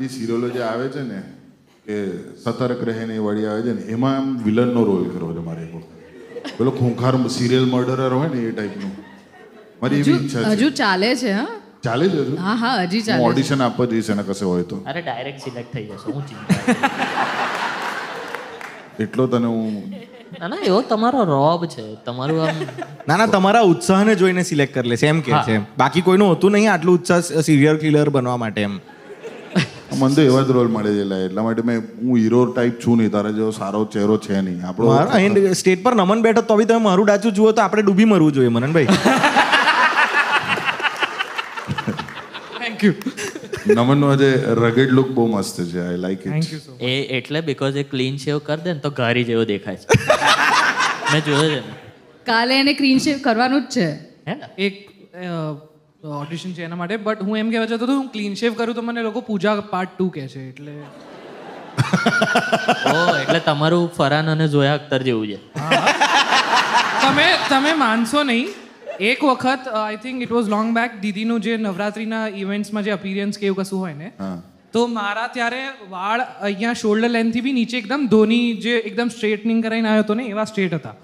એ સિરિયલો જે આવે છે ને કે સતર્ક રહે ને એ વાળી આવે છે ને એમાં આમ વિલનનો રોલ કર્યો છે મારે એક વખત. પેલો ખૂંખાર સિરિયલ મર્ડરર હોય ને એ ટાઈપનું મારી એવી ઈચ્છા છે. હજુ ચાલે છે હા ચાલે છે હજુ? હા હા હજી હું ચાલે છે. ઓડિશન આપવા જઈશ એના કશે હોય તો. અરે ડાયરેક્ટ સિલેક્ટ થઈ જશો હું ચિંતા એટલો તને હું ના ના એવો તમારો રોબ છે તમારું આમ ના ના તમારા ઉત્સાહને જોઈને સિલેક્ટ કરી લેશે એમ કે છે એમ. બાકી કોઈનું હોતું નહીં આટલું ઉત્સાહ સિરિયલ કિલર બનવા માટે એમ. મને તો એવા જ રોલ મળે છે લા. એટલા માટે હું હીરો ટાઈપ છું નહીં. તારા જેવો સારો ચહેરો છે નહીં આપણો. મારા સ્ટેટ પર નમન બેઠો તો બી તમે મારું ડાચું જુઓ તો આપણે ડૂબી મરવું જોઈએ મનનભાઈ. થેન્ક યુ નમનનો આજે રગેડ લુક બહુ મસ્ત છે. I like thank it. You so એ એટલે બીકોઝ એ ક્લીન શેવ કરી દે ને તો ઘારી જેવો દેખાય છે મેં જોયો છે ને કાલે એને ક્લીન શેવ કરવાનું જ છે. હે ને એક ઓડિશન છે એના માટે બટ હું એમ કહેવા જતો હતો હું ક્લીન શેવ કરું તો મને લોકો પૂજા પાર્ટ 2 કહે છે એટલે ઓ એટલે તમારું ફરહાન અને ઝોયા અખ્તર જેવું છે તમે માનશો નહીં એક વખત I think it was long back દીદીનું જે નવરાત્રિના ઇવેન્ટ્સમાં જે અપિયરન્સ કે એવું કશું હોય ને હા તો મારા ત્યારે વાળ અહીંયા શોલ્ડર લેન્થથી બી નીચે એકદમ ધોની જે એકદમ સ્ટ્રેટનિંગ કરાવીને આવ્યો હતો ને એવા સ્ટ્રેટ હતા